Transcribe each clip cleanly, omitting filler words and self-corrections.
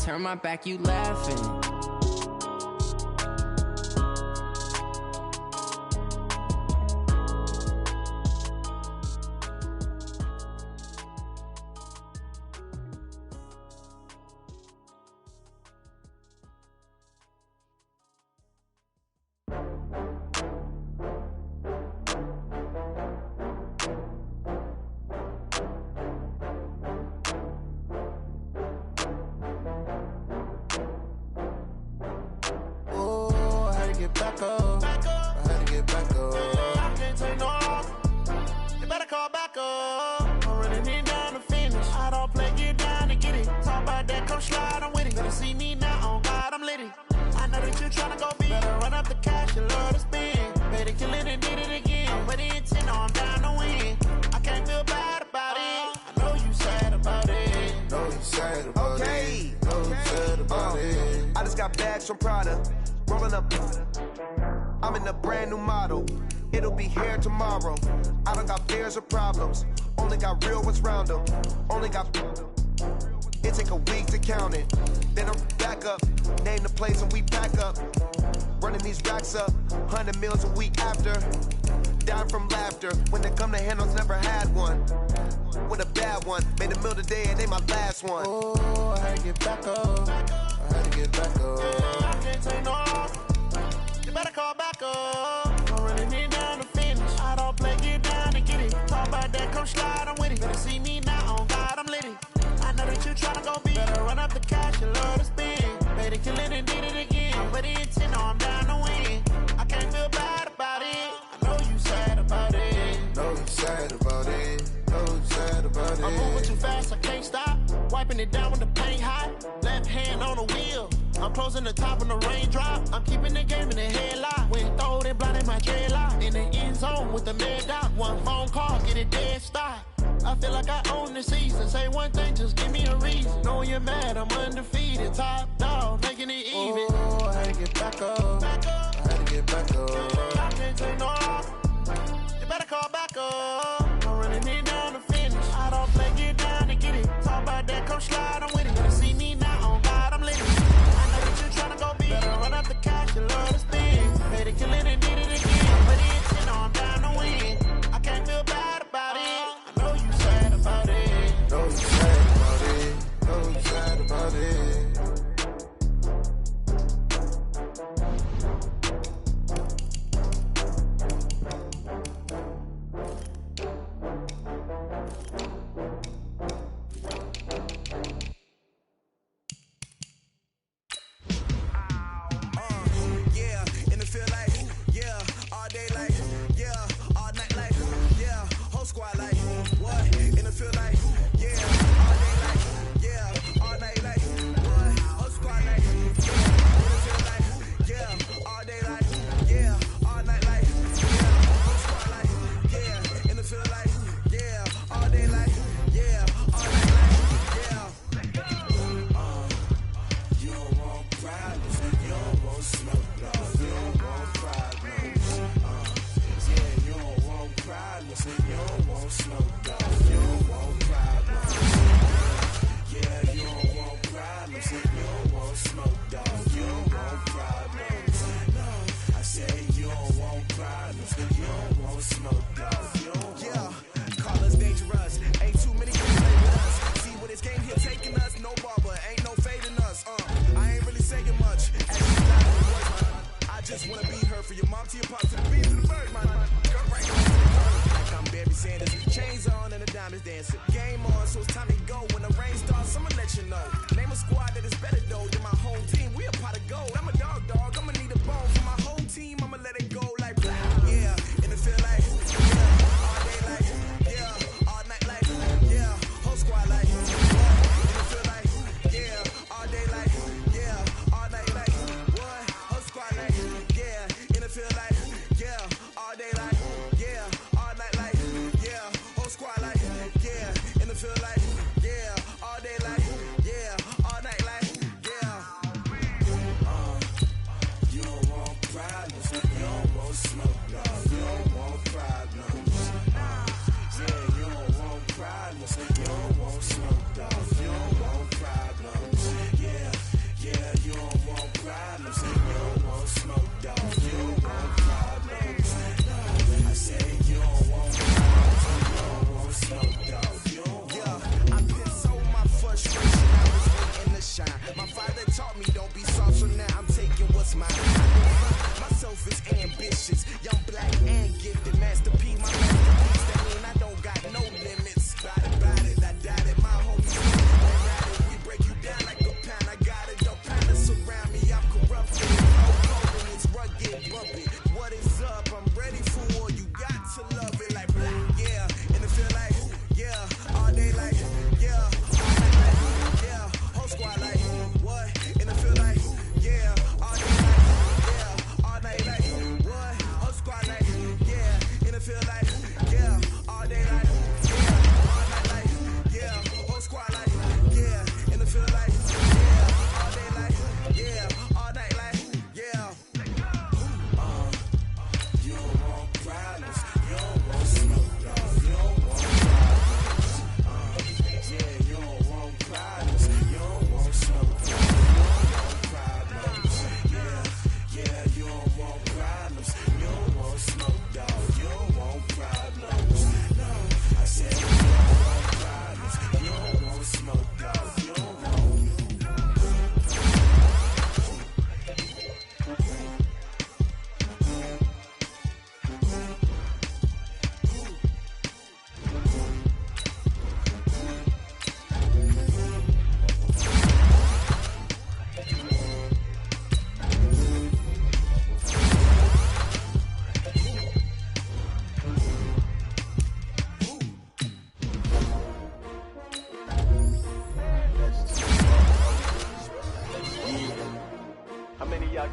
turn my back, you laughing. From Prada, rolling up. I'm in a brand new model. It'll be here tomorrow. I don't got fears or problems. Only got real ones round them. Only got. It take a week to count it. Then I'm back up. Name the place and we pack up. Running these racks up. 100 meals a week after. Down from laughter. When they come to handles, never had one. With a bad one. Made a meal today and they my last one. Oh, I had to get back up. I had to get back up. I can't take no loss. You better call back up. I'm running it down to finish. I don't play, get down to get it. Talk about that, come slide, I'm with it. Better see me now, on God, I'm litty. I know that you tryna go big. Better run up the cash, you love to spend. Better kill it and did it again. I'm ready to 10, I'm down to win. I can't feel bad about it. I know you sad about it. Know you sad about it. Know you sad about it. I'm moving too fast, I can't stop. Wiping it down when the paint hot. Left hand on the wheel. I'm closing the top when the raindrop. I'm keeping the game in the headlock. When throw it blind in my dreadlock. In the end zone with the mad dot. One phone call, get it dead stop. I feel like I own the season. Say one thing, just give me a reason. Knowing you're mad, I'm undefeated. Top dog, making it even. Oh, I had to get back up. I had to get back up. I can't take no loss. You better call back up. I'm running it down to finish. I don't play, get down to get it. Talk about that, come slide, I'm with it. Better see me now, on God, I'm litty. I know that you tryna go big. Better run up the cash, you love to spend. Better kill it and did it again. But it's in, I'm down to win. I can't feel bad about it. I know you sad about it. Know you sad about it. Know you sad about it.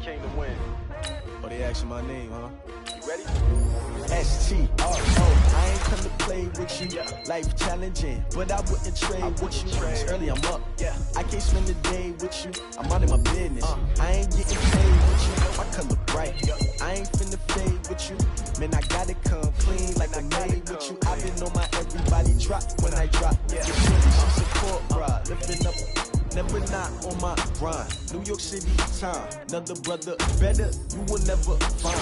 came to win. Oh, they asking my name, huh? You ready? S-T-R-O. I ain't come to play with you. Life challenging, but I wouldn't trade with you. It's early, I'm up. I can't spend the day with you. I'm out of my business. I ain't getting paid with you. My color bright. I ain't finna fade with you. Man, I gotta come clean like I made with you. I've been on my everybody drop when I drop. Yeah, she support, bruh. Lifting up. Never not on my grind. New York City time. Another brother better, you will never find.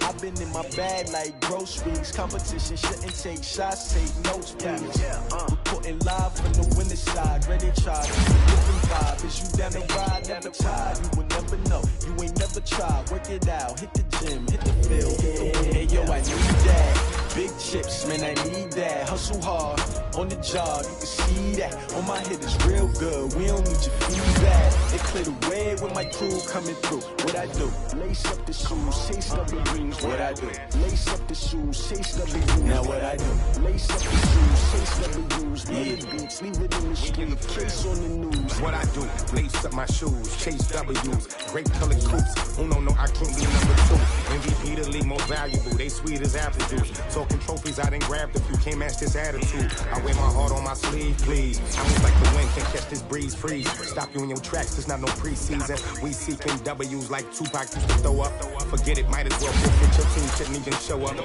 I've been in my bag like groceries. Competition shouldn't take shots, take notes, please. Reporting live from the winning side. Ready to try. Different vibe. Is you down the ride? Never tired. You will never know. You ain't never tried. Work it out. Hit the gym. Hit the field. Hey, yo, I need that. Big chips, man, I need that. Hustle hard on the job, you can see that. On my head is real good, we don't need your feedback. They clear the way with my crew coming through. What I do? Lace up the shoes, chase double rings. What I do? Lace up the shoes, chase double rings. Now what I do? Lace up the shoes, chase double rings. Leave beats, leave it in the street, case on the news. What I do? Lace up my shoes, chase W's. Great colored coops, uno, no, I can't be number two. MVP the league more valuable, they sweet as apple juice. Talking trophies, I didn't grab the few, can't match this attitude. I wear my heart on my sleeve, please. I move like the wind, can't catch this breeze, freeze. Stop you in your tracks, there's not no preseason. We seeking W's like Tupac used to throw up. Forget it, might as well forfeit, your team shouldn't even show up.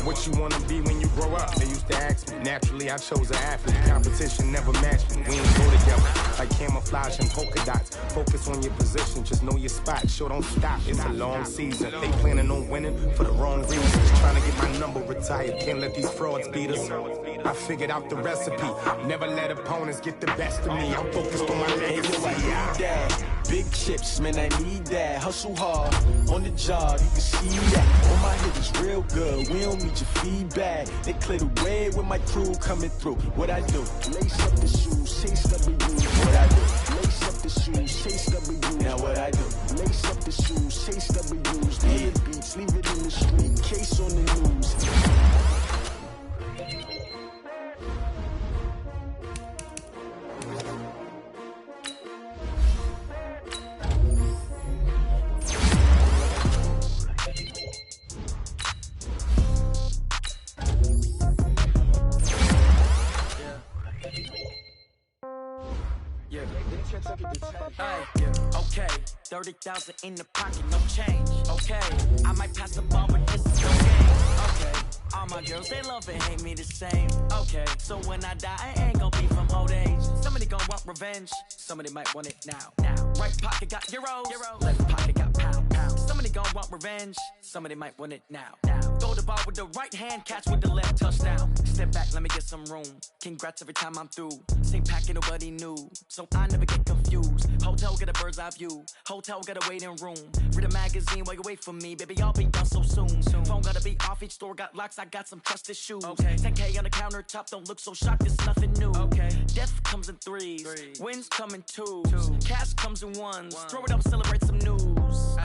What you wanna be when you grow up? They used to ask me. Naturally, I chose an athlete. Competition never matched me. We ain't go together. Like camouflage and polka dots. Focus on your position, just know your spot. Sure, don't stop, it's a long season. They planning on winning for the wrong reasons. Trying to get my number retired, can't let these frauds beat us. I figured out the recipe. Never let opponents get the best of me. I'm focused on my legacy. Big chips, man, I need that. Hustle hard on the job, you can see that. On my head is real good, we don't need your feedback. They clear the way with my crew coming through. What I do? Lace up the shoes, chase W's. What I do? Lace up the shoes, chase W's. Now what I do? Lace up the shoes, chase W's. Leave the beats, leave it in the street, case on the news. Okay, 30,000 in the pocket, no change. Okay, I might pass the ball, but this is no game. Okay, all my girls, they love and hate me the same. Okay, so when I die, I ain't gonna be from old age. Somebody gon' want revenge, somebody might want it now. Right pocket got euros, left pocket got pounds. Somebody gon' want revenge, somebody might want it now. Throw the ball with the right hand, catch with the left, touchdown. Step back, let me get some room. Congrats every time I'm through. Same packet, nobody knew, so I never get confused. Hotel get a bird's eye view. Hotel get a waiting room. Read a magazine while you wait for me, baby. I'll be done so soon. Phone gotta be off. Each store got locks. I got some trusted shoes. 10K on the countertop. Don't look so shocked. It's nothing new. Death comes in threes. Wins come in twos. Cash comes in ones. Throw it up, celebrate some news.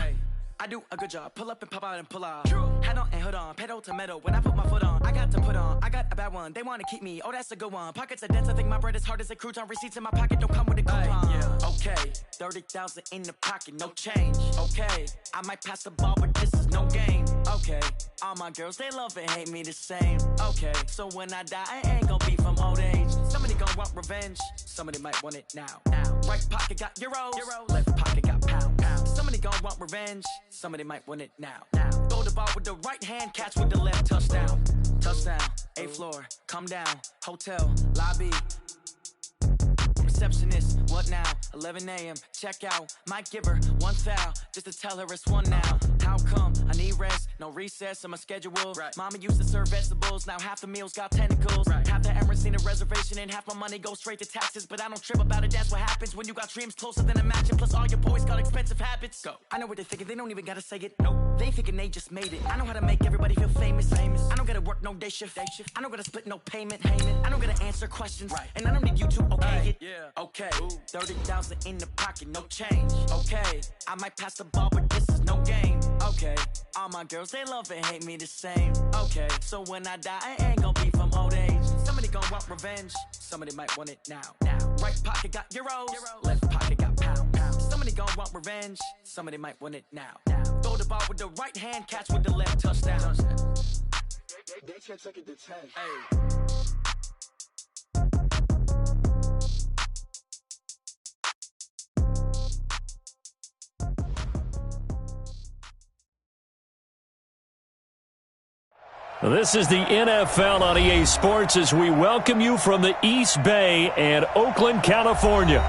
I do a good job. Pull up and pop out and pull off. Hat on and hood on. Pedal to metal. When I put my foot on, I got to put on. I got a bad one. They want to keep me. Oh, that's a good one. Pockets are dense. I think my bread is hard as a crouton. Receipts in my pocket don't come with a coupon. Okay, 30,000 in the pocket, no change. Okay, I might pass the ball, but this is no game. Okay, all my girls, they love and hate me the same. Okay, so when I die, I ain't gonna be from old age. Somebody gon' want revenge. Somebody might want it now. Right pocket got euros. Left pocket got pounds. Somebody gon' want revenge. Somebody might want it now. Throw the ball with the right hand, catch with the left, touchdown. Touchdown, 8th floor, come down, hotel, lobby. Receptionist, what now? 11 a.m., check out. Might give her one foul, just to tell her it's one now. How come? I need rest, no recess in my schedule. Mama used to serve vegetables, now half the meals got tentacles. Half the Emirates need a reservation and half my money goes straight to taxes. But I don't trip about it, that's what happens when you got dreams closer than a mansion. Plus all your boys got expensive habits. Go. I know what they're thinking, they don't even gotta say it. Nope. They thinking they just made it. I know how to make everybody feel famous. I don't gotta work no day shift. I don't gotta split no payment. I don't gotta answer questions. And I don't need you to okay it. Okay, 30,000 in the pocket, no change. Okay, I might pass the ball, but this is no game. Okay, all my girls, they love and hate me the same. Okay, so when I die, I ain't gonna be from old age. Somebody gon' want revenge, somebody might want it now. Right pocket got euros, left pocket got pounds. Somebody Somebody gon' want revenge, somebody might want it now. Throw the ball with the right hand, catch with the left, touchdown. They can't take it to 10. Hey. This is the NFL on EA Sports as we welcome you from the East Bay and Oakland, California.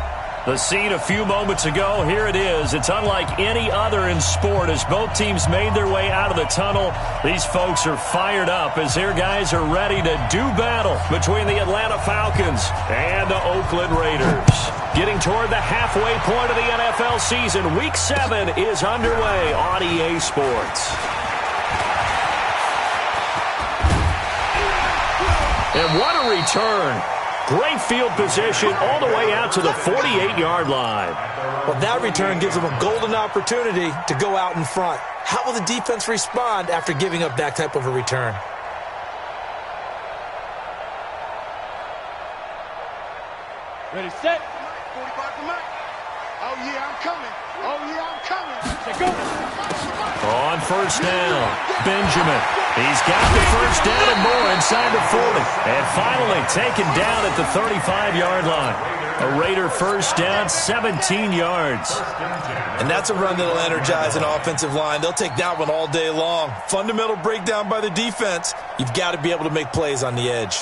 The scene a few moments ago, here it is. It's unlike any other in sport as both teams made their way out of the tunnel. These folks are fired up as their guys are ready to do battle between the Atlanta Falcons and the Oakland Raiders. Getting toward the halfway point of the NFL season, Week 7 is underway on EA Sports. And what a return. Great field position all the way out to the 48-yard line. Well, that return gives them a golden opportunity to go out in front. How will the defense respond after giving up that type of a return? Ready, set. 45 to Mike. Oh, yeah, I'm coming. Oh, yeah, I'm coming. Let's go. On first down, Benjamin. He's got the first down and more inside the 40. And finally taken down at the 35-yard line. A Raider first down, 17 yards. And that's a run that'll energize an offensive line. They'll take that one all day long. Fundamental breakdown by the defense. You've got to be able to make plays on the edge.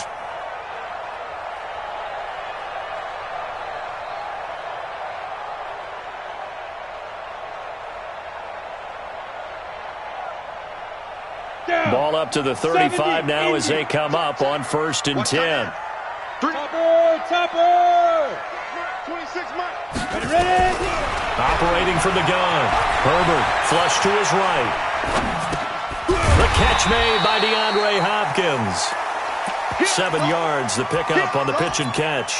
Ball up to the 35 now as they come up on first and 10. Topper! 26 Mike. Ready? Operating from the gun. Herbert flush to his right. The catch made by DeAndre Hopkins. 7 yards, the pickup on the pitch and catch.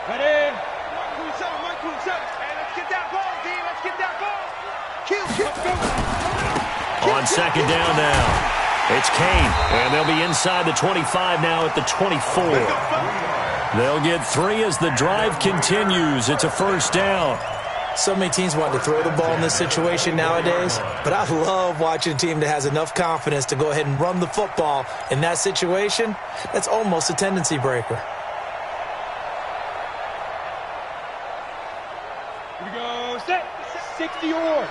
Ready? Mike 27. Hey, let's get that ball, D. Let's get that ball. Kill. On second down now, it's Kane, and they'll be inside the 25 now at the 24. They'll get 3 as the drive continues. It's a first down. So many teams want to throw the ball in this situation nowadays, but I love watching a team that has enough confidence to go ahead and run the football. In that situation, that's almost a tendency breaker. Here we go. Set. 60 or.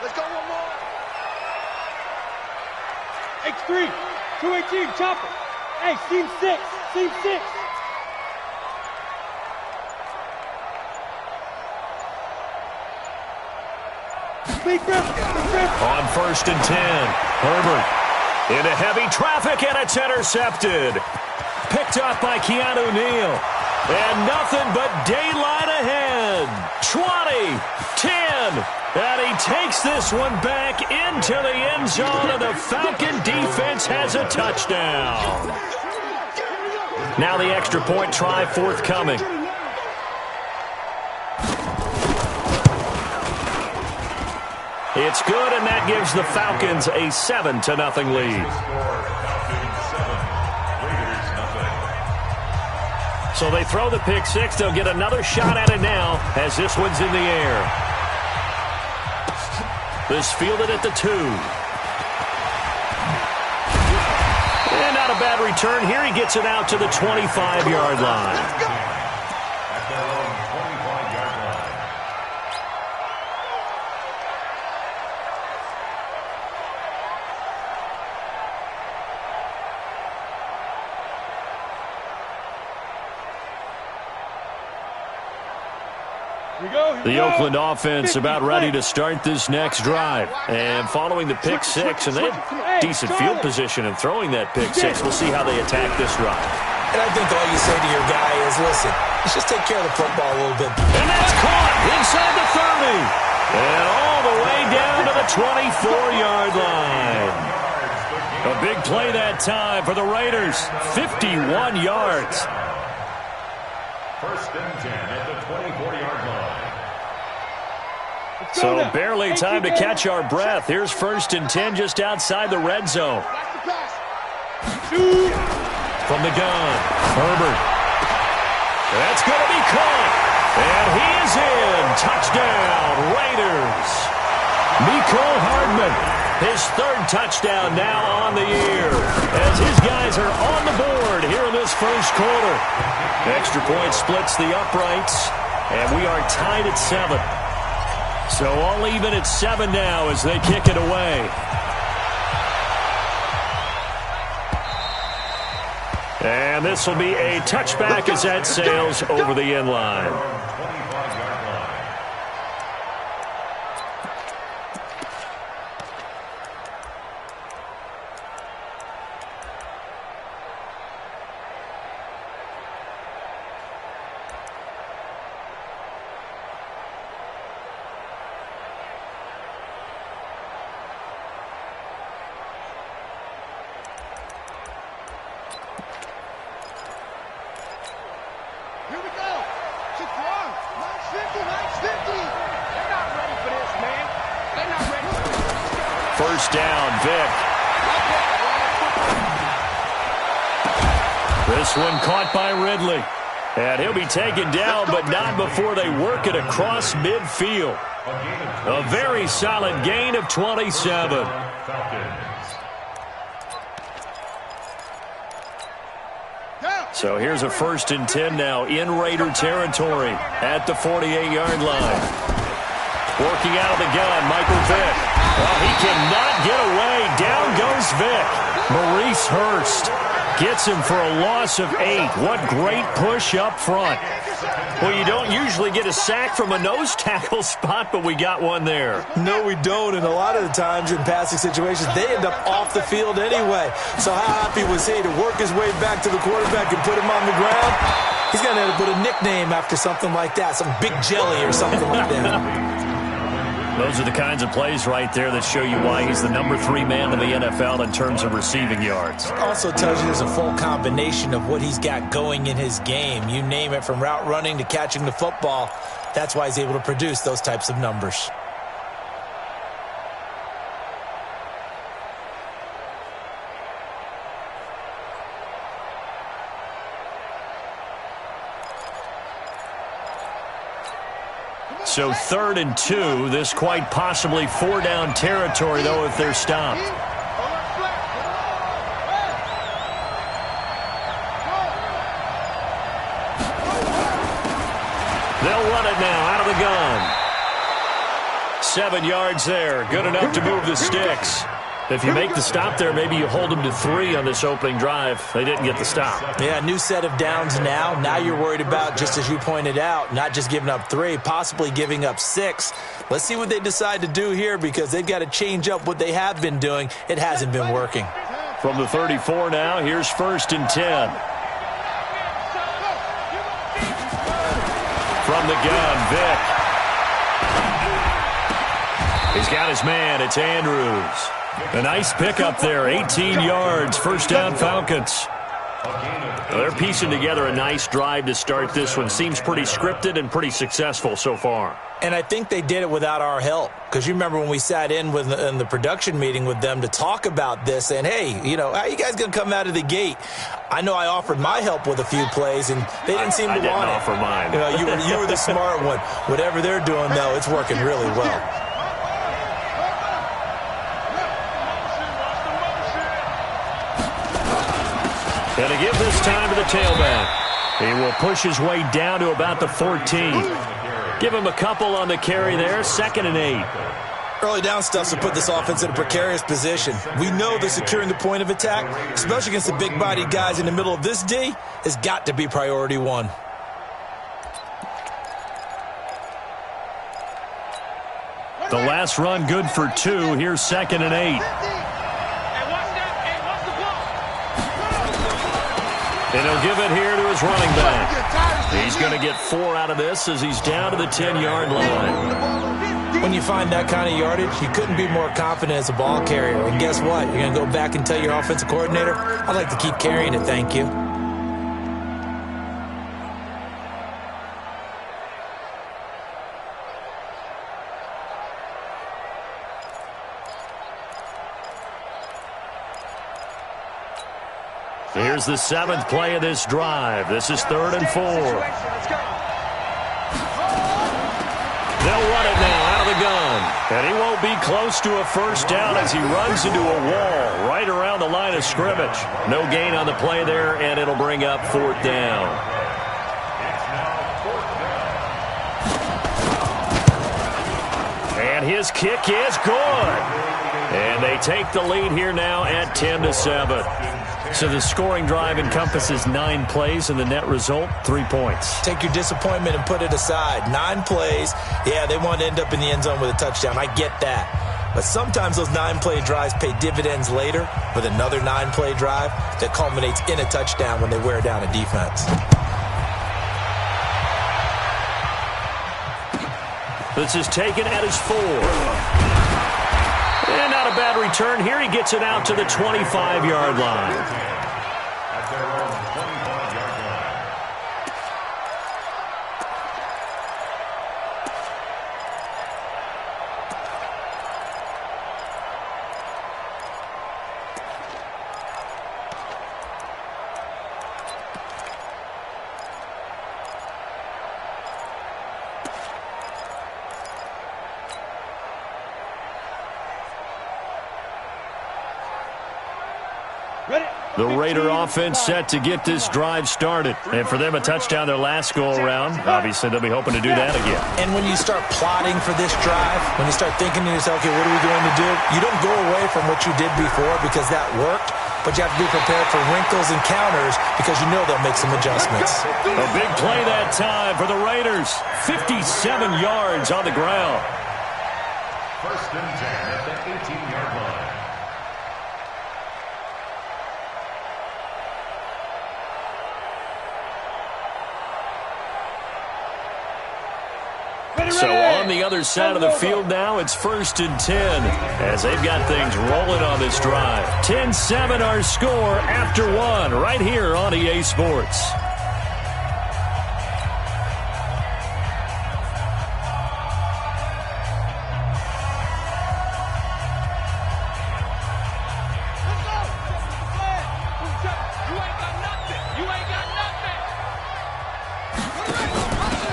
Let's go one more. X3. 218. Chopper. Hey, seam 6. Seam 6. On first and 10, Herbert into heavy traffic, and it's intercepted. Picked up by Keanu Neal. And nothing but daylight ahead. 20, 10, and he takes this one back into the end zone, and the Falcon defense has a touchdown. Now the extra point try forthcoming. It's good, and that gives the Falcons a 7-0 lead. So they throw the pick six. They'll get another shot at it now as this one's in the air. This fielded at the 2. And not a bad return here. He gets it out to the 25-yard line. The Oakland offense about ready to start this next drive. And following the pick six, and they have decent field position in throwing that pick six. We'll see how they attack this drive. And I think all you say to your guy is, listen, let's just take care of the football a little bit. And that's caught inside the 30. And all the way down to the 24-yard line. A big play that time for the Raiders. 51 yards. First and 10 at the 24-yard line. So barely time to catch our breath. Here's first and 10 just outside the red zone. From the gun, Herbert. That's going to be caught. And he is in. Touchdown, Raiders. Mecole Hardman, his third touchdown now on the year, as his guys are on the board here in this first quarter. Extra point splits the uprights, and we are tied at 7. So all even at 7 now as they kick it away. And this will be a touchback as that sails over the end line. First down, Vick. This one caught by Ridley. And he'll be taken down, but not before they work it across midfield. A very solid gain of 27. So here's a 1st and 10 now in Raider territory at the 48-yard line. Working out of the gun, Michael Vick. Well, he cannot get away. Down goes Vick. Maurice Hurst gets him for a loss of 8. What great push up front. Well, you don't usually get a sack from a nose tackle spot, but we got one there. No, we don't, and a lot of the times in passing situations, they end up off the field anyway. So how happy was he to work his way back to the quarterback and put him on the ground? He's going to have to put a nickname after something like that, some Big Jelly or something like that. Those are the kinds of plays right there that show you why he's the number 3 man in the NFL in terms of receiving yards. Also tells you there's a full combination of what he's got going in his game. You name it, from route running to catching the football. That's why he's able to produce those types of numbers. So 3rd and 2, this quite possibly 4-down territory, though, if they're stopped. They'll run it now out of the gun. 7 yards there, good enough to move the sticks. If you make the stop there, maybe you hold them to 3 on this opening drive. They didn't get the stop. Yeah, new set of downs now. Now you're worried about, just as you pointed out, not just giving up 3, possibly giving up 6. Let's see what they decide to do here, because they've got to change up what they have been doing. It hasn't been working. From the 34 now, here's 1st and 10. From the gun, Vick. He's got his man. It's Andrews. A nice pickup there, 18 yards, 1st down Falcons. They're piecing together a nice drive to start this one. Seems pretty scripted and pretty successful so far. And I think they did it without our help, because you remember when we sat in the production meeting with them to talk about this, and hey, you know, how are you guys going to come out of the gate? I know I offered my help with a few plays, and they didn't seem to want it. I didn't offer mine. You know, you were the smart one. Whatever they're doing, though, it's working really well. And to give this time to the tailback. He will push his way down to about the 14. Give him a couple on the carry there, 2nd and 8. Early down stuff to put this offense in a precarious position. We know that securing the point of attack, especially against the big-bodied guys in the middle of this D, has got to be priority 1. The last run good for 2. Here's 2nd and 8. And he'll give it here to his running back. He's going to get 4 out of this as he's down to the 10-yard line. When you find that kind of yardage, you couldn't be more confident as a ball carrier. And guess what? You're going to go back and tell your offensive coordinator, I'd like to keep carrying it, thank you. Here's the 7th play of this drive. This is 3rd and 4. They'll run it now out of the gun. And he won't be close to a first down as he runs into a wall right around the line of scrimmage. No gain on the play there, and it'll bring up 4th down. And his kick is good. And they take the lead here now at 10-7. So the scoring drive encompasses 9 plays, and the net result, 3 points. Take your disappointment and put it aside. 9 plays. Yeah, they want to end up in the end zone with a touchdown. I get that. But sometimes those 9-play drives pay dividends later with another 9-play drive that culminates in a touchdown when they wear down a defense. This is taken at his 4. And not a bad return here. He gets it out to the 25-yard line. At their own 25-yard line. The Raider offense set to get this drive started. And for them, a touchdown their last go-around. Obviously, they'll be hoping to do that again. And when you start plotting for this drive, when you start thinking to yourself, okay, what are we going to do? You don't go away from what you did before because that worked, but you have to be prepared for wrinkles and counters because you know they'll make some adjustments. A big play that time for the Raiders. 57 yards on the ground. 1st and 10 at the 18-yard line. So on the other side of the field now, it's 1st and 10 as they've got things rolling on this drive. 10-7 our score after 1 right here on EA Sports.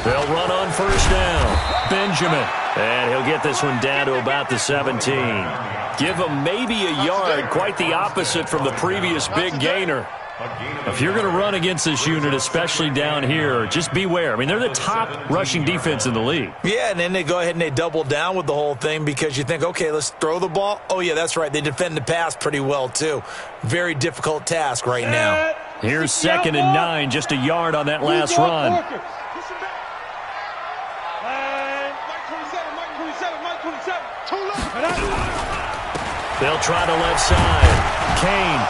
They'll run on 1st down. Benjamin. And he'll get this one down to about the 17. Give him maybe a yard. Quite the opposite from the previous big gainer. If you're going to run against this unit, especially down here, just beware. I mean, they're the top rushing defense in the league. Yeah, and then they go ahead and they double down with the whole thing because you think, okay, let's throw the ball. Oh, yeah, that's right. They defend the pass pretty well, too. Very difficult task right now. Here's 2nd and 9, just a yard on that last run. They'll try to left side. Kane.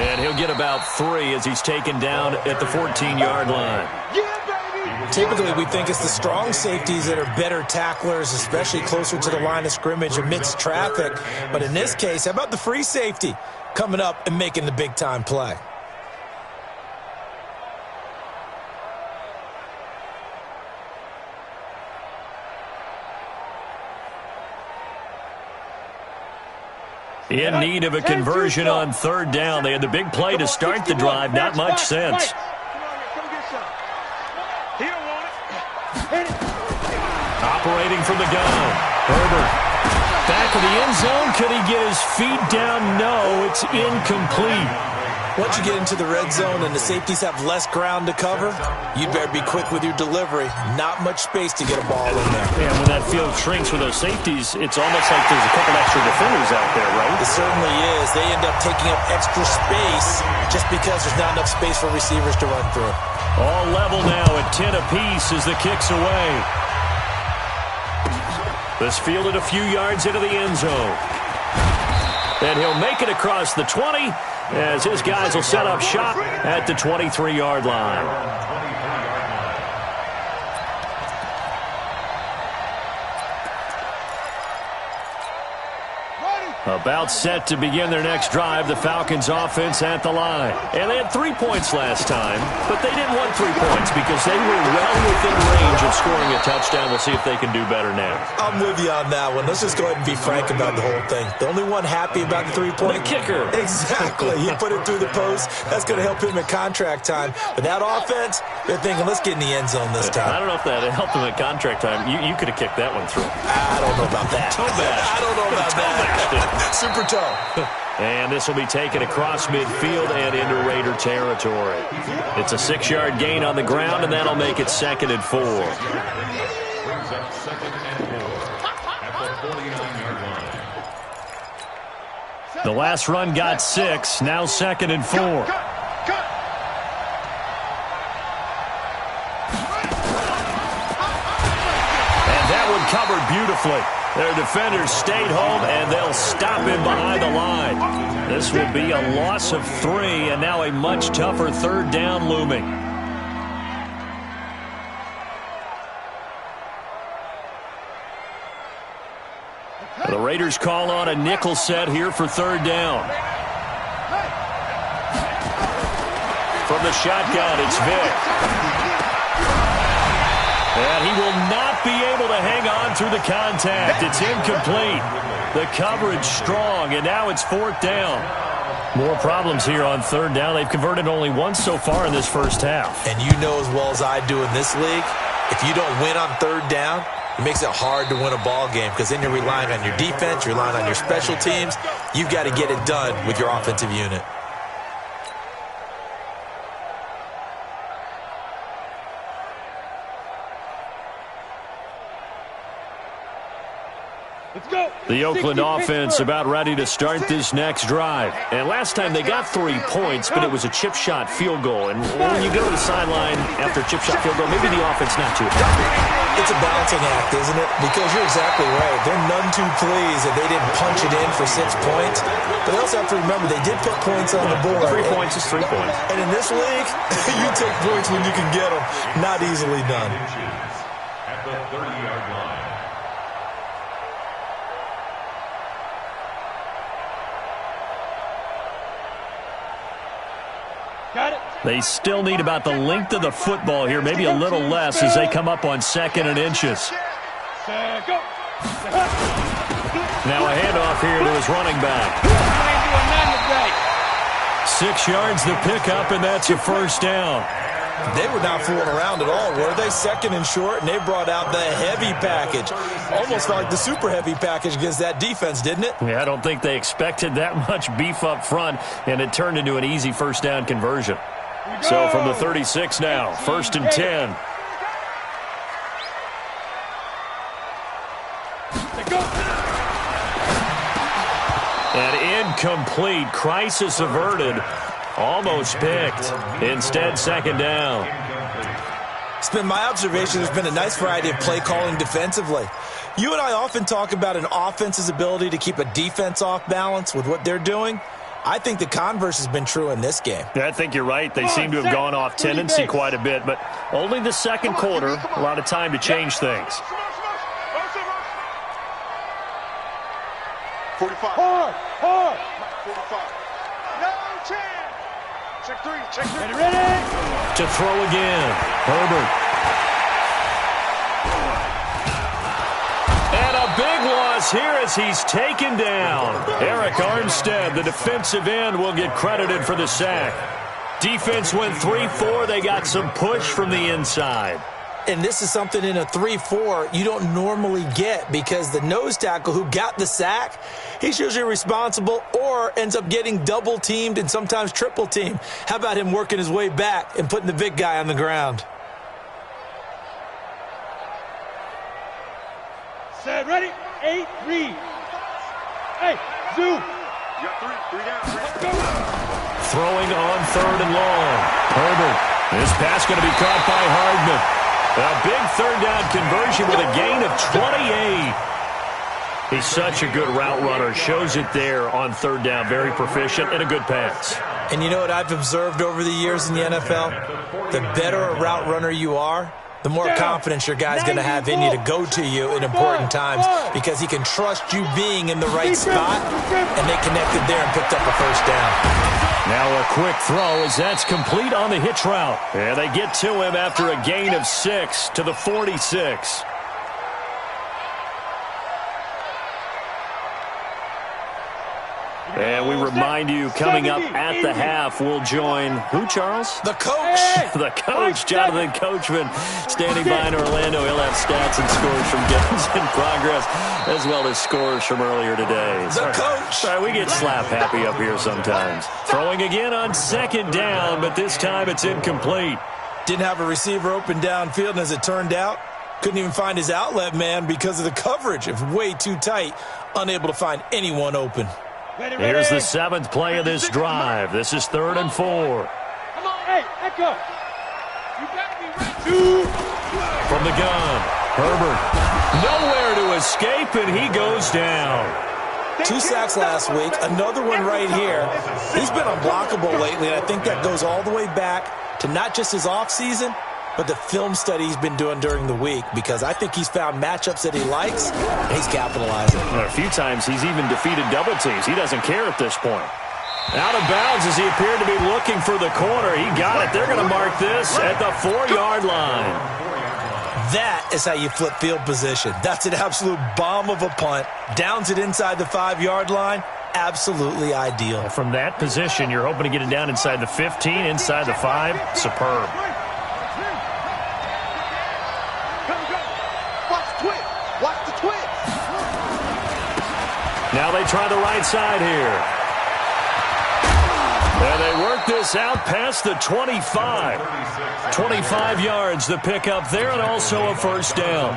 And he'll get about 3 as he's taken down at the 14-yard line. Typically, we think it's the strong safeties that are better tacklers, especially closer to the line of scrimmage amidst traffic. But in this case, how about the free safety coming up and making the big-time play? In need of a conversion on 3rd down. They had the big play to start the drive. Not much sense. Operating from the gun. Herbert. Back of the end zone. Could he get his feet down? No, it's incomplete. Once you get into the red zone and the safeties have less ground to cover, you'd better be quick with your delivery. Not much space to get a ball in there. And when that field shrinks with those safeties, it's almost like there's a couple extra defenders out there, right? It certainly is. They end up taking up extra space just because there's not enough space for receivers to run through. All level now at 10 apiece as the kick's away. This fielded a few yards into the end zone. And he'll make it across the 20 as his guys will set up shop at the 23-yard line. About set to begin their next drive, the Falcons offense at the line. And they had 3 points last time, but they didn't want 3 points because they were well within range of scoring a touchdown. We'll see if they can do better now. I'm with you on that one. Let's just go ahead and be frank about the whole thing. The only one happy about the 3-point. The kicker. Exactly. He put it through the post. That's going to help him at contract time. But that offense, they're thinking, let's get in the end zone this time. I don't know if that helped him at contract time. You could have kicked that one through. I don't know about that. Toe bash. I don't know about that. Super toe. And this will be taken across midfield and into Raider territory. It's a 6-yard gain on the ground, and that'll make it 2nd and 4. Brings up 2nd and 4 at the 49-yard line. The last run got 6, now 2nd and 4. And that one covered beautifully. Their defenders stayed home, and they'll stop him behind the line. This will be a loss of 3, and now a much tougher 3rd down looming. The Raiders call on a nickel set here for 3rd down. From the shotgun, it's Vick. And he will not be able to hang on through the contact. It's incomplete. The coverage strong, and now it's 4th down. More problems here on 3rd down. They've converted only once so far in this first half. And you know as well as I do in this league, if you don't win on 3rd down, it makes it hard to win a ball game because then you're relying on your defense, you're relying on your special teams. You've got to get it done with your offensive unit. The Oakland offense about ready to start this next drive. And last time they got 3 points, but it was a chip shot field goal. And when you go to the sideline after a chip shot field goal, maybe the offense not too happy. It's a balancing act, isn't it? Because you're exactly right. They're none too pleased that they didn't punch it in for 6 points. But they also have to remember they did put points on the board. 3 points is 3 points. And in this league, you take points when you can get them. Not easily done. At the 30-yard line. Got it. They still need about the length of the football here, maybe a little less as they come up on 2nd and inches. Go. Now a handoff here to his running back. 6 yards the pickup, and that's a 1st down. They were not fooling around at all, were they? 2nd and short, and they brought out the heavy package. Almost felt like the super heavy package against that defense, didn't it? Yeah, I don't think they expected that much beef up front, and it turned into an easy 1st down conversion. So from the 36 now, 1st and 10. And incomplete. Crisis averted. Almost picked. Instead, 2nd down. It's been my observation there's been a nice variety of play calling defensively. You and I often talk about an offense's ability to keep a defense off balance with what they're doing. I think the converse has been true in this game. Yeah, I think you're right. They seem to have gone off tendency quite a bit, but only the 2nd quarter, a lot of time to change things. 45. Hard. 45. No chance. Check 3. Check 3. Ready. To throw again. Herbert. And a big loss here as he's taken down. Eric Armstead, the defensive end, will get credited for the sack. Defense went 3-4. They got some push from the inside. And this is something in a 3-4 you don't normally get because the nose tackle who got the sack, he's usually responsible or ends up getting double-teamed and sometimes triple-teamed. How about him working his way back and putting the big guy on the ground? Set. Ready. 8. Read. Hey, Zoo. You got 3. 3 down. Let's go. Throwing on 3rd and long. Herbert. This pass going to be caught by Hardman. A big 3rd down conversion with a gain of 28. He's such a good route runner. Shows it there on 3rd down. Very proficient and a good pass. And you know what I've observed over the years in the NFL? The better a route runner you are, the more confidence your guy's going to have in you to go to you in important times because he can trust you being in the right spot, and they connected there and picked up a first down. Now a quick throw as that's complete on the hitch route. And they get to him after a gain of 6 to the 46. And we remind you, coming up at the half, we'll join who, Charles? The coach. The coach, Jonathan Coachman, standing by in Orlando. He'll have stats and scores from games in progress, as well as scores from earlier today. The coach. Sorry, we get slap happy up here sometimes. Throwing again on second down, but this time it's incomplete. Didn't have a receiver open downfield, and as it turned out, couldn't even find his outlet man because of the coverage. It was way too tight, unable to find anyone open. Here's the 7th play of this drive. This is 3rd and 4. Come on, hey, Echo. You got me ready. From the gun, Herbert. Nowhere to escape, and he goes down. 2 sacks last week, another one right here. He's been unblockable lately, and I think that goes all the way back to not just his offseason, but the film study he's been doing during the week, because I think he's found matchups that he likes, and he's capitalizing. A few times he's even defeated double teams. He doesn't care at this point. Out of bounds as he appeared to be looking for the corner. He got it. They're going to mark this at the 4-yard line. That is how you flip field position. That's an absolute bomb of a punt. Downs it inside the 5-yard line. Absolutely ideal. From that position, you're hoping to get it down inside the 15, inside the 5. Superb. Now they try the right side here. And they work this out past the 25. 25 yards the pickup there, and also a first down.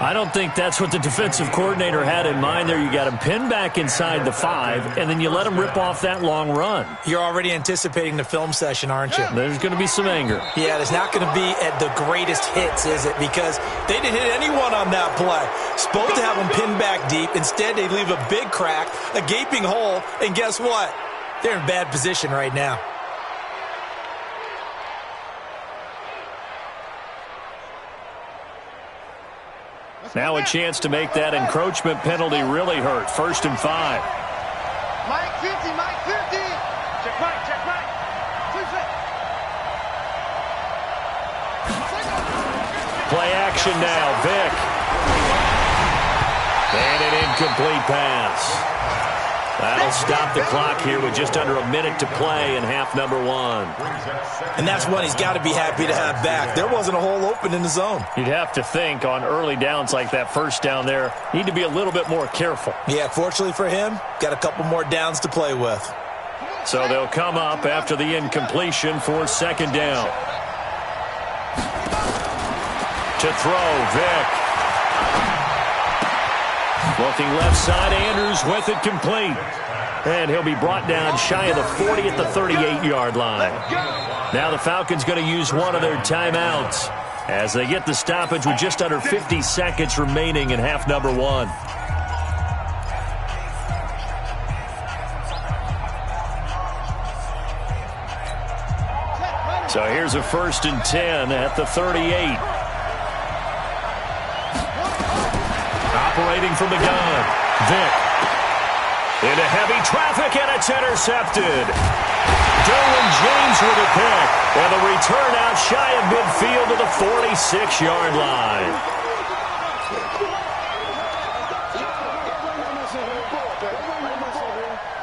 I don't think that's what the defensive coordinator had in mind there. You got him pinned back inside the 5, and then you let him rip off that long run. You're already anticipating the film session, aren't you? There's going to be some anger. Yeah, there's not going to be at the greatest hits, is it? Because they didn't hit anyone on that play. Supposed to have them pinned back deep. Instead, they leave a big crack, a gaping hole, and guess what? They're in bad position right now. Now a chance to make that encroachment penalty really hurt. 1st and 5. Mike 50, Mike 50. Check right, check right. Play action now. Vick. And an incomplete pass. That'll stop the clock here with just under a minute to play in half number 1. And that's one he's got to be happy to have back. There wasn't a hole open in the zone. You'd have to think on early downs like that first down there, need to be a little bit more careful. Yeah, fortunately for him, got a couple more downs to play with. So they'll come up after the incompletion for 2nd down. To throw, Vick. Looking left side, Andrews with it complete. And he'll be brought down shy of the 40 at the 38-yard line. Now the Falcons going to use one of their timeouts as they get the stoppage with just under 50 seconds remaining in half number 1. So here's a 1st and 10 at the 38. Operating from the gun, Vick. Into heavy traffic, and it's intercepted. Derwin James with a pick. And the return out shy of midfield to the 46-yard line.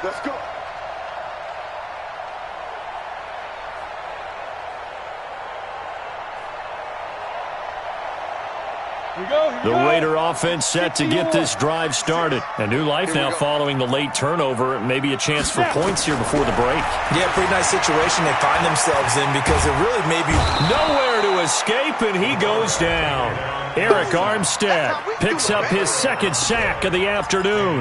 Let's go. The Raider offense set to get this drive started. A new life now following the late turnover. Maybe a chance for points here before the break. Yeah, pretty nice situation they find themselves in because it really may be nowhere to escape, and he goes down. Eric Armstead picks up his 2nd sack of the afternoon.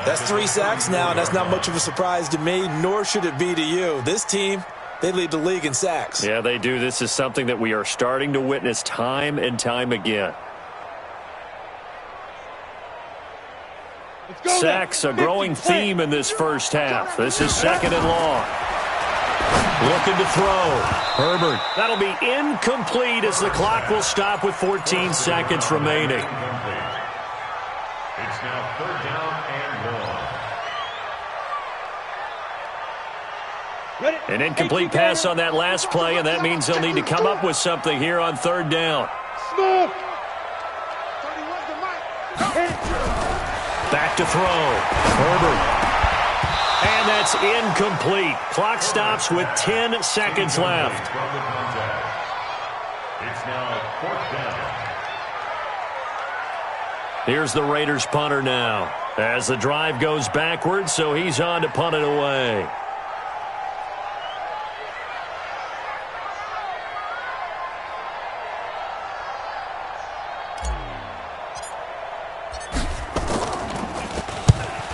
That's 3 sacks now, and that's not much of a surprise to me, nor should it be to you. This team, they lead the league in sacks. Yeah, they do. This is something that we are starting to witness time and time again. Sacks, a growing theme in this first half. This is 2nd and long. Looking to throw. Herbert. That'll be incomplete as the clock will stop with 14 seconds remaining. It's now 3rd down and 1. An incomplete pass on that last play, and that means they'll need to come up with something here on 3rd down. Back to throw. Herbert. And that's incomplete. Clock stops with 10 seconds left. From the contact. It's now 4th down. Here's the Raiders punter now. As the drive goes backwards, so he's on to punt it away.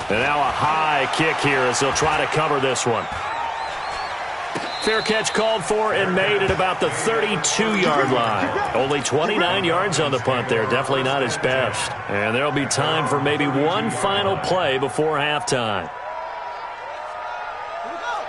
And now a high kick here as they'll try to cover this one. Fair catch called for and made at about the 32-yard line. Only 29 yards on the punt there. Definitely not his best. And there'll be time for maybe one final play before halftime.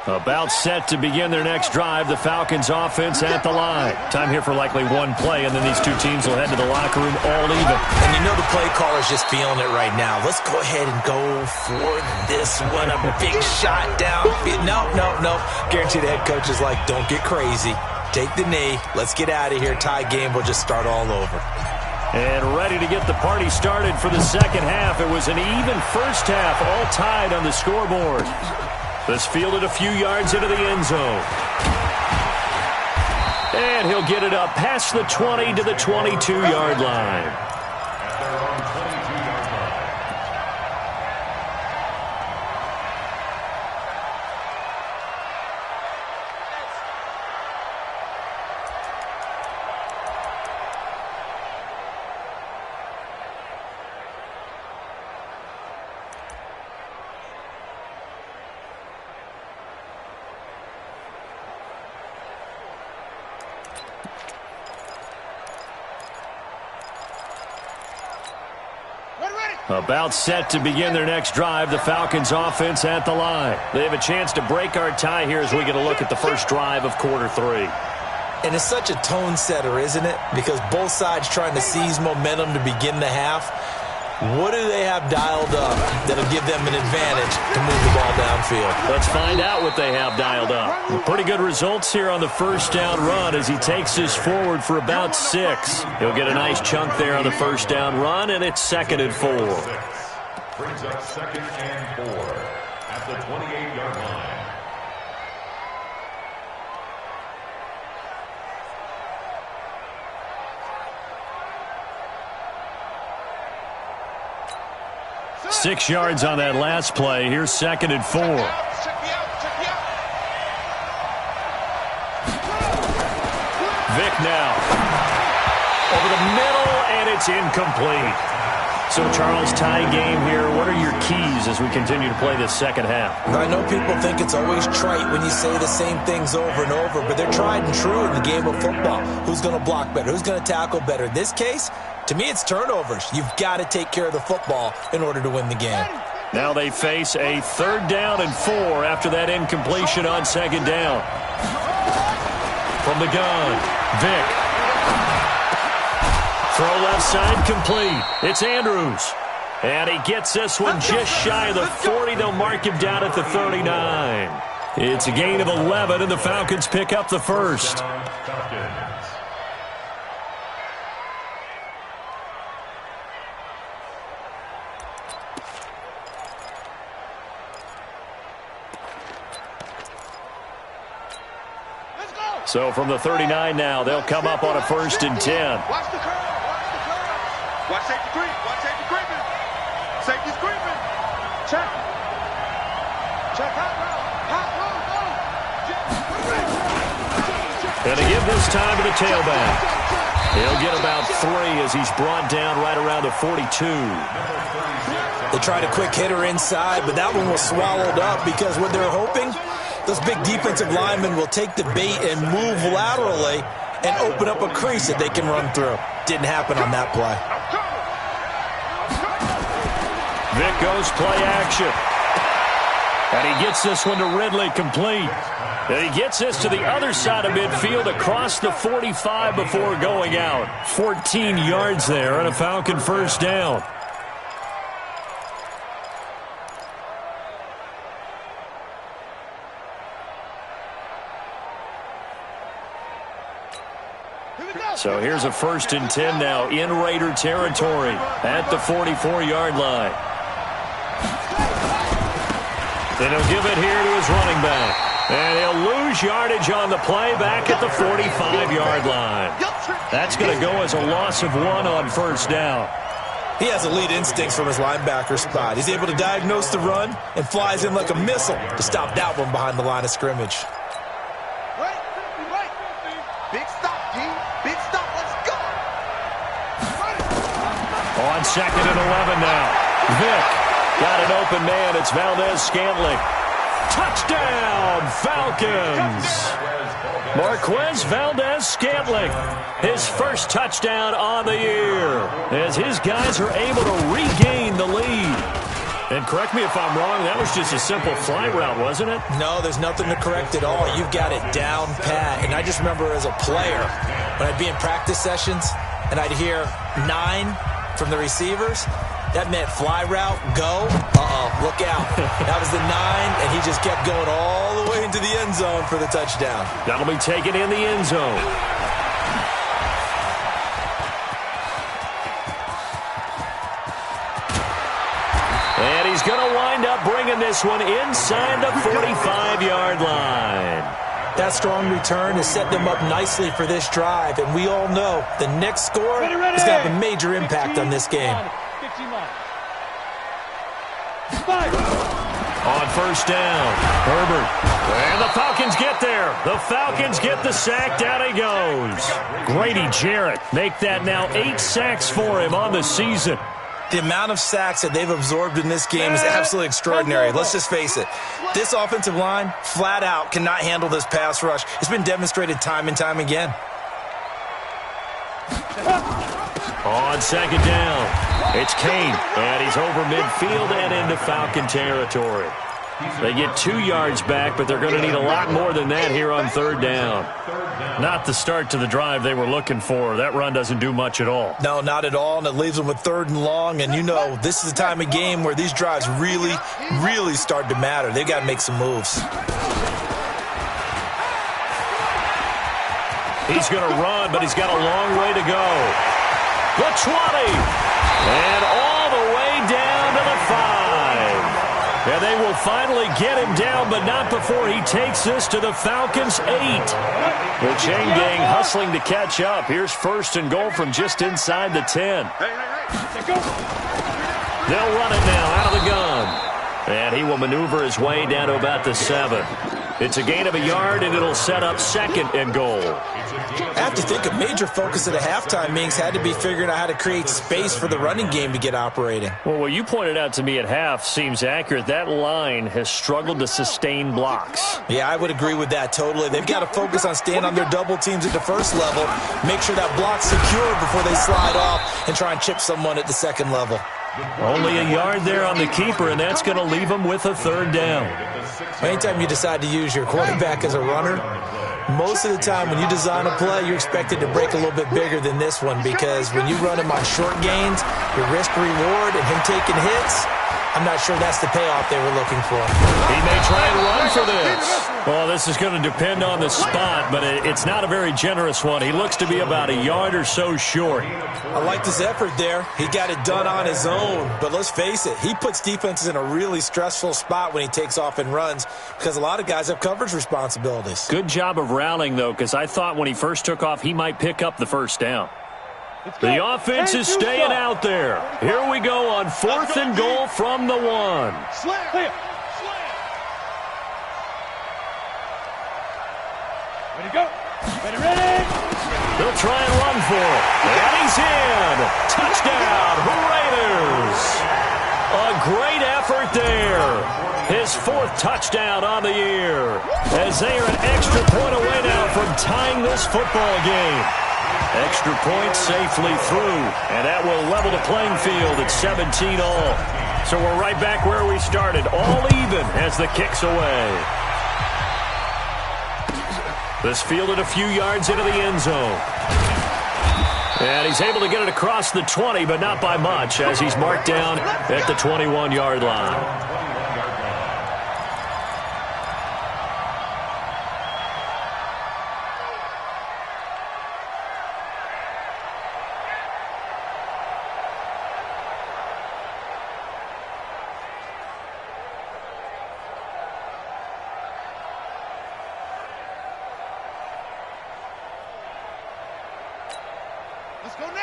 About set to begin their next drive, the Falcons offense at the line. Time here for likely one play, and then these two teams will head to the locker room all even. And you know the play caller's just feeling it right now. Let's go ahead and go for this one. A big shot down. No. Guarantee the head coach is like, don't get crazy. Take the knee. Let's get out of here. Tie game. We'll just start all over. And ready to get the party started for the second half. It was an even first half, all tied on the scoreboard. This fielded a few yards into the end zone. And he'll get it up past the 20 to the 22-yard line. At their own 22-yard line. 'About set to begin their next drive, the Falcons offense at the line. They have a chance to break our tie here as we get a look at the first drive of quarter 3. And it's such a tone setter, isn't it? Because both sides trying to seize momentum to begin the half. What do they have dialed up that'll give them an advantage to move the ball downfield? Let's find out what they have dialed up. Well, pretty good results here on the first down run as he takes this forward for about 6. He'll get a nice chunk there on the first down run, and it's 2nd and 4. Brings up 2nd and 4 at the 28-yard line. Six yards on that last play. Here's 2nd and 4. Vick now. Over the middle, and it's incomplete. So, Charles, tie game here. What are your keys as we continue to play this second half? I know people think it's always trite when you say the same things over and over, but they're tried and true in the game of football. Who's going to block better? Who's going to tackle better? In this case, to me, it's turnovers. You've got to take care of the football in order to win the game. Now they face a 3rd down and 4 after that incompletion on 2nd down. From the gun, Vick. Throw left side complete. It's Andrews. And he gets this one just shy of the 40. They'll mark him down at the 39. It's a gain of 11, and the Falcons pick up the first. So from the 39 now, they'll come up on a 1st and 10. Watch the curve. Watch safety creep. Watch safety creeping. Safety's creeping. Check. Check hot route. And to give this time to the tailback. He'll get about 3 as he's brought down right around the 42. They tried a quick hitter inside, but that one was swallowed up because what they're hoping, those big defensive linemen will take the bait and move laterally and open up a crease that they can run through. Didn't happen on that play. Vick goes play action. And he gets this one to Ridley complete. And he gets this to the other side of midfield across the 45 before going out. 14 yards there and a Falcon first down. So here's a 1st and 10 now in Raider territory at the 44-yard line. And he'll give it here to his running back. And he'll lose yardage on the play back at the 45-yard line. That's going to go as a loss of 1 on first down. He has elite instincts from his linebacker spot. He's able to diagnose the run and flies in like a missile to stop that one behind the line of scrimmage. Big stop, G. Big stop. Let's go. On 2nd and 11 now. Vick got an open man. It's Valdez-Scantling. Touchdown, Falcons! Marquez Valdez-Scantling, his first touchdown on the year, as his guys are able to regain the lead. And correct me if I'm wrong, that was just a simple fly route, wasn't it? No, there's nothing to correct at all. You've got it down pat. And I just remember as a player, when I'd be in practice sessions and I'd hear 9 from the receivers, that meant fly route, go. Look out. That was the 9, and he just kept going all the way into the end zone for the touchdown. That'll be taken in the end zone. And he's going to wind up bringing this one inside the 45-yard line. That strong return has set them up nicely for this drive, and we all know the next score is going to have a major impact on this game. On first down, Herbert. And the Falcons get there. The Falcons get the sack. Down he goes. Grady Jarrett make that now 8 sacks for him on the season. The amount of sacks that they've absorbed in this game is absolutely extraordinary. Let's just face it. This offensive line, flat out, cannot handle this pass rush. It's been demonstrated time and time again. On 2nd down, it's Kane, and he's over midfield and into Falcon territory. They get 2 yards back, but they're going to need a lot more than that here on 3rd down. Not the start to the drive they were looking for. That run doesn't do much at all. No, not at all, and it leaves them with 3rd and long, and you know this is the time of game where these drives really, really start to matter. They've got to make some moves. He's going to run, but he's got a long way to go. The 20, and all the way down to the 5. And they will finally get him down, but not before he takes this to the Falcons' 8. The chain gang hustling to catch up. Here's 1st and goal from just inside the 10. They'll run it now out of the gun. And he will maneuver his way down to about the 7. It's a gain of a yard, and it'll set up 2nd and goal. I have to think a major focus of the halftime meetings had to be figuring out how to create space for the running game to get operating. Well, what you pointed out to me at half seems accurate. That line has struggled to sustain blocks. Yeah, I would agree with that totally. They've got to focus on staying on their double teams at the first level, make sure that block's secure before they slide off and try and chip someone at the second level. Only a yard there on the keeper, and that's going to leave them with a 3rd down. Anytime you decide to use your quarterback as a runner, most of the time when you design a play, you're expected to break a little bit bigger than this one, because when you run him on short gains, your risk-reward and him taking hits, I'm not sure that's the payoff they were looking for. He may try and run for this. Well, this is going to depend on the spot, but it's not a very generous one. He looks to be about a yard or so short. I liked his effort there. He got it done on his own. But let's face it, he puts defenses in a really stressful spot when he takes off and runs, because a lot of guys have coverage responsibilities. Good job of rallying, though, because I thought when he first took off, he might pick up the 1st down. The offense is staying out there. Here we go on 4th and goal from the 1. Ready to go. Ready. They'll try and run for it. And he's in. Touchdown, Raiders. A great effort there. His 4th touchdown on the year, as they are an extra point away now from tying this football game. Extra point safely through, and that will level the playing field at 17 all. So we're right back where we started, all even as the kick's away. This fielded a few yards into the end zone. And he's able to get it across the 20, but not by much, as he's marked down at the 21-yard line.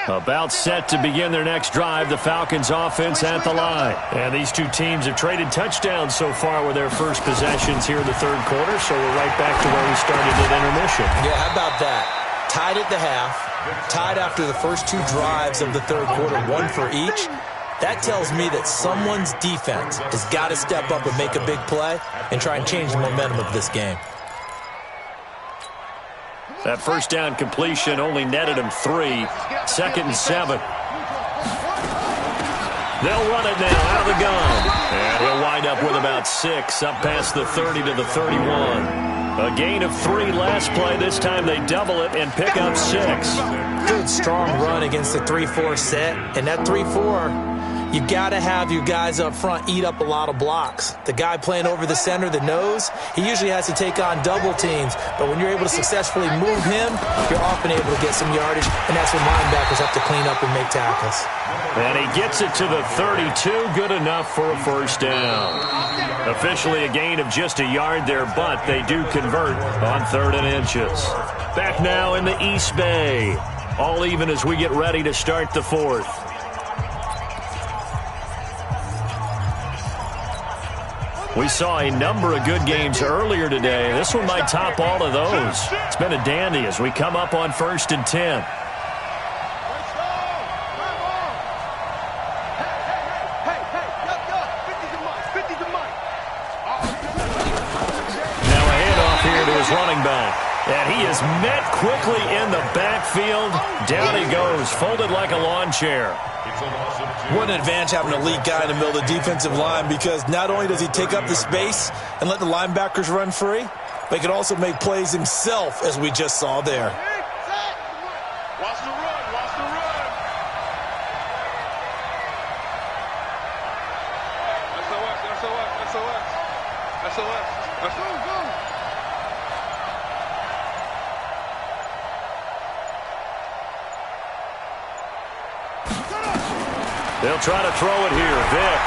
About set to begin their next drive, the Falcons offense at the line. And these two teams have traded touchdowns so far with their first possessions here in the third quarter, so we're right back to where we started at intermission. Yeah, how about that? Tied at the half, tied after the first two drives of the third quarter, one for each. That tells me that someone's defense has got to step up and make a big play and try and change the momentum of this game. That first down completion only netted him 3. 2nd and 7. They'll run it now out of the gun. And he'll wind up with about 6, up past the 30 to the 31. A gain of 3 last play. This time they double it and pick up 6. Good, strong run against the 3-4 set. And that 3-4, you got to have your guys up front eat up a lot of blocks. The guy playing over the center, the nose, he usually has to take on double teams. But when you're able to successfully move him, you're often able to get some yardage, and that's when linebackers have to clean up and make tackles. And he gets it to the 32, good enough for a first down. Officially a gain of just a yard there, but they do convert on 3rd and inches. Back now in the East Bay. All even as we get ready to start the 4th. We saw a number of good games earlier today. This one might top all of those. It's been a dandy as we come up on 1st and 10. Now a handoff here to his running back. And he is met quickly in the backfield. Down he goes, folded like a lawn chair. What an advantage having an elite guy in the middle of the defensive line, because not only does he take up the space and let the linebackers run free, but he can also make plays himself, as we just saw there. Watch the run, watch the run. SOS. They'll try to throw it here. Vick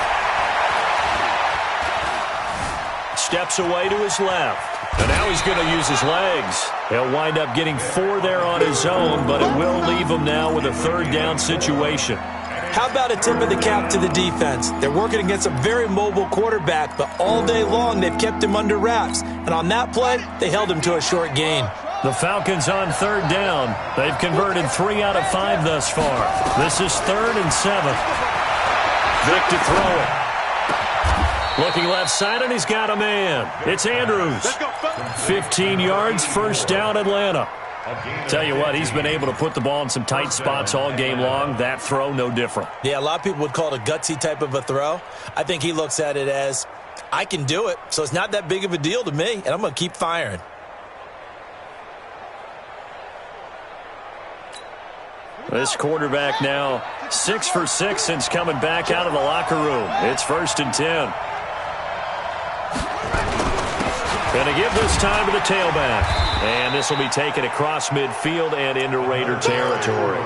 steps away to his left. And now he's going to use his legs. He'll wind up getting 4 there on his own, but it will leave him now with a 3rd down situation. How about a tip of the cap to the defense? They're working against a very mobile quarterback, but all day long they've kept him under wraps. And on that play, they held him to a short gain. The Falcons on 3rd down. They've converted 3 out of 5 thus far. This is 3rd and 7. Vick to throw it. Looking left side, and he's got a man. It's Andrews. 15 yards, first down, Atlanta. Tell you what, he's been able to put the ball in some tight spots all game long. That throw, no different. Yeah, a lot of people would call it a gutsy type of a throw. I think he looks at it as, I can do it, so it's not that big of a deal to me, and I'm going to keep firing. This quarterback now 6 for 6 since coming back out of the locker room. It's 1st and 10. Going to give this time to the tailback. And this will be taken across midfield and into Raider territory.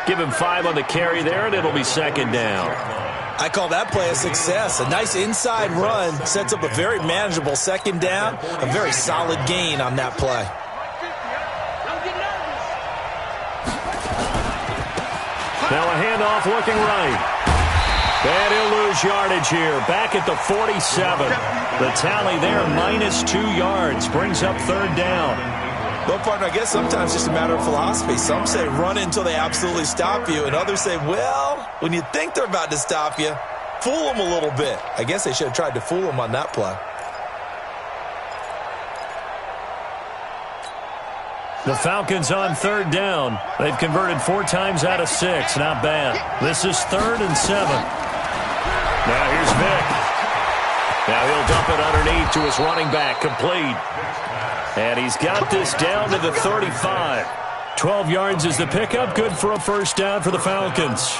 Give him 5 on the carry there, and it'll be 2nd down. I call that play a success. A nice inside run sets up a very manageable 2nd down. A very solid gain on that play. Now a handoff looking right. And he'll lose yardage here. Back at the 47. The tally there, -2 yards. Brings up 3rd down. Well, partner, I guess sometimes it's just a matter of philosophy. Some say run until they absolutely stop you. And others say, well, when you think they're about to stop you, fool them a little bit. I guess they should have tried to fool them on that play. The Falcons on 3rd down. They've converted 4 times out of 6. Not bad. This is 3rd and 7. Now here's Vick. Now he'll dump it underneath to his running back. Complete. And he's got this down to the 35. 12 yards is the pickup. Good for a first down for the Falcons.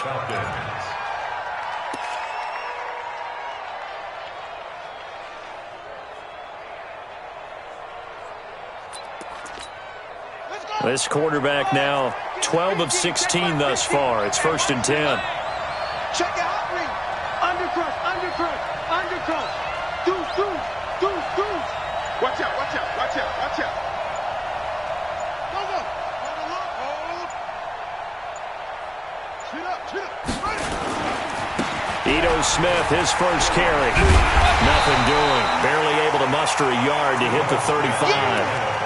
This quarterback now 12 of 16 thus far. It's 1st and 10. Check out me. Undercrush, undercrush, undercrush. Deuce. Watch out, watch out, watch out, watch out. Hold. Shoot up. Ito Smith, his first carry. Nothing doing. Barely able to muster a yard to hit the 35.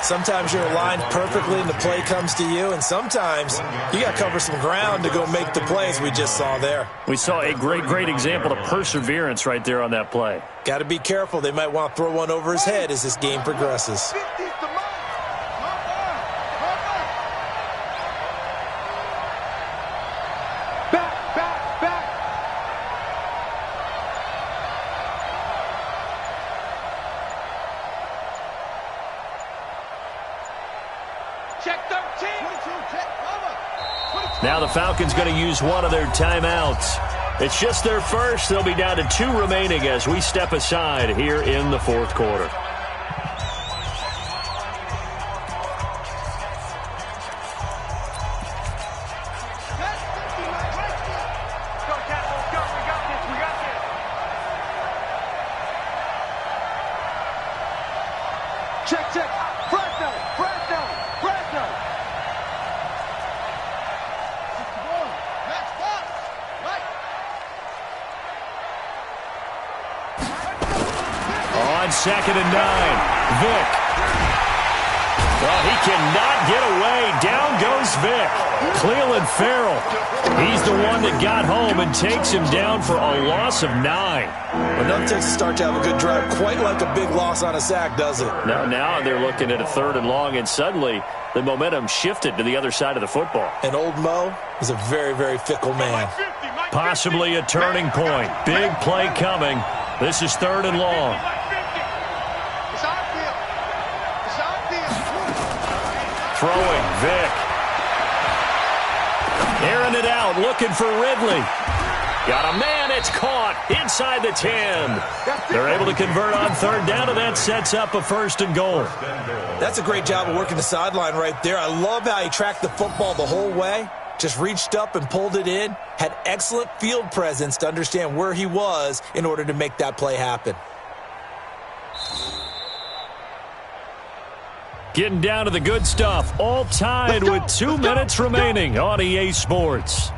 Sometimes you're aligned perfectly and the play comes to you, and sometimes you got to cover some ground to go make the plays we just saw there. We saw a great example of perseverance right there on that play. Got to be careful. They might want to throw one over his head as this game progresses. Back. Check 13. Now the Falcons going to use one of their timeouts. It's just their first. They'll be down to 2 remaining as we step aside here in the 4th quarter. Check. Fresno. On 2nd and 9, Vick. Well, he cannot get away. Down goes Vick. Cleveland Farrell. He's the one that got home and takes him down for a loss of 9. Well, nothing takes a start to have a good drive quite like a big loss on a sack, does it? Now they're looking at a 3rd and long, and suddenly the momentum shifted to the other side of the football. And old Mo is a very fickle man. Possibly a turning point. Big play coming. This is 3rd and long. Throwing, Vick. Airing it out, looking for Ridley. Got a man, it's caught inside the 10. They're able to convert on 3rd down, and that sets up a 1st and goal. That's a great job of working the sideline right there. I love how he tracked the football the whole way. Just reached up and pulled it in. Had excellent field presence to understand where he was in order to make that play happen. Getting down to the good stuff. All tied with 2 minutes remaining on EA Sports.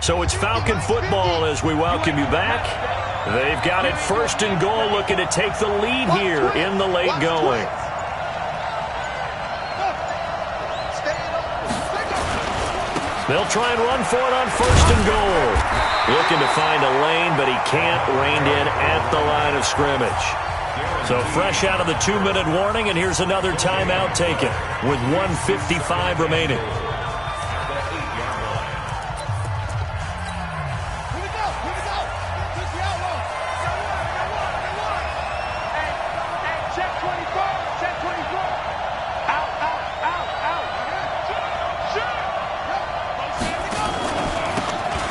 So it's Falcon football as we welcome you back. They've got it 1st and goal, looking to take the lead here in the late going. They'll try and run for it on 1st and goal. Looking to find a lane, but he can't. Reined in at the line of scrimmage. So fresh out of the 2-minute warning, and here's another timeout taken with 1:55 remaining.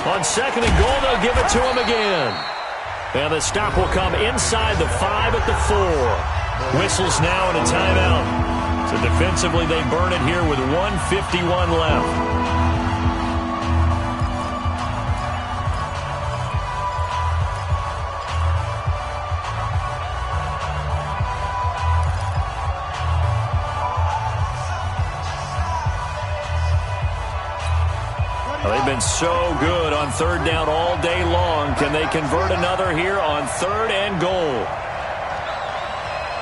On 2nd and goal, they'll give it to him again. And the stop will come inside the 5 at the 4. Whistles now and a timeout. So defensively, they burn it here with 1:51 left. They've been so good on 3rd down all day long. Can they convert another here on 3rd and goal?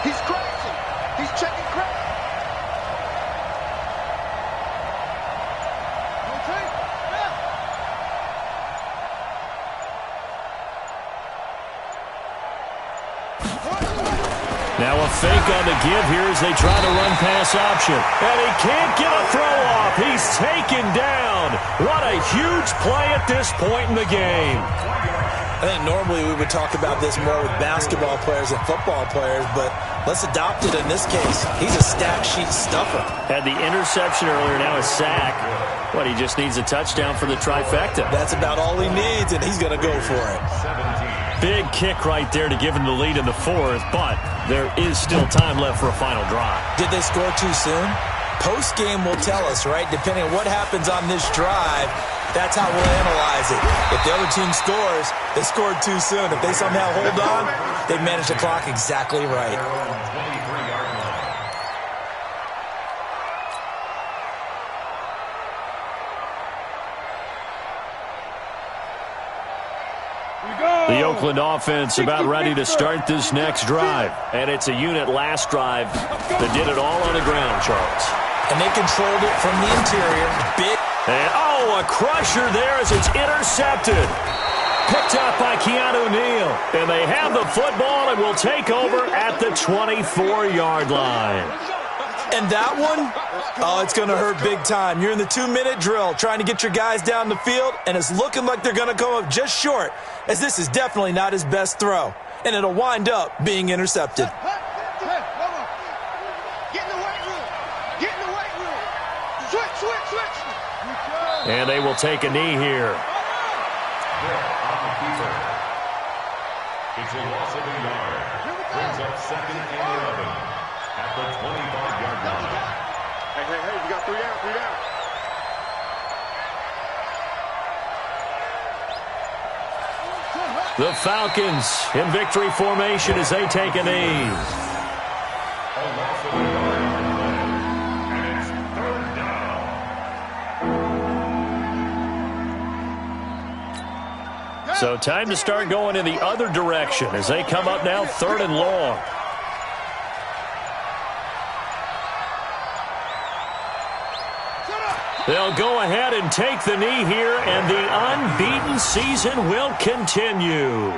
He's crazy. He's checking crazy. on the give here as they try to run pass option. And he can't get a throw off. He's taken down. What a huge play at this point in the game. I think normally we would talk about this more with basketball players and football players, but let's adopt it in this case. He's a stat sheet stuffer. Had the interception earlier, now a sack. What, he just needs a touchdown for the trifecta. That's about all he needs, and he's going to go for it. Big kick right there to give him the lead in the fourth, but there is still time left for a final drive. Did they score too soon? Post-game will tell us, right? Depending on what happens on this drive, that's how we'll analyze it. If the other team scores, they scored too soon. If they somehow hold on, they've managed the clock exactly right. The Oakland offense about ready to start this next drive. And it's a unit last drive that did it all on the ground, Charles. And they controlled it from the interior. And, a crusher there as it's intercepted. Picked up by Keanu Neal. And they have the football and will take over at the 24-yard line. And that one, it's going to hurt big time. You're in the 2-minute drill trying to get your guys down the field, and it's looking like they're going to come up just short, as this is definitely not his best throw. And it'll wind up being intercepted. Get in the weight room. Get in the weight room. Switch. And they will take a knee here. It's a loss of a yard. Brings up 2nd and 11 at the 25-yard line. Hey, you got 3 down. The Falcons in victory formation as they take a knee. A loss of a yard. And it's 3rd down. So time to start going in the other direction as they come up now 3rd and long. They'll go ahead and take the knee here, and the unbeaten season will continue.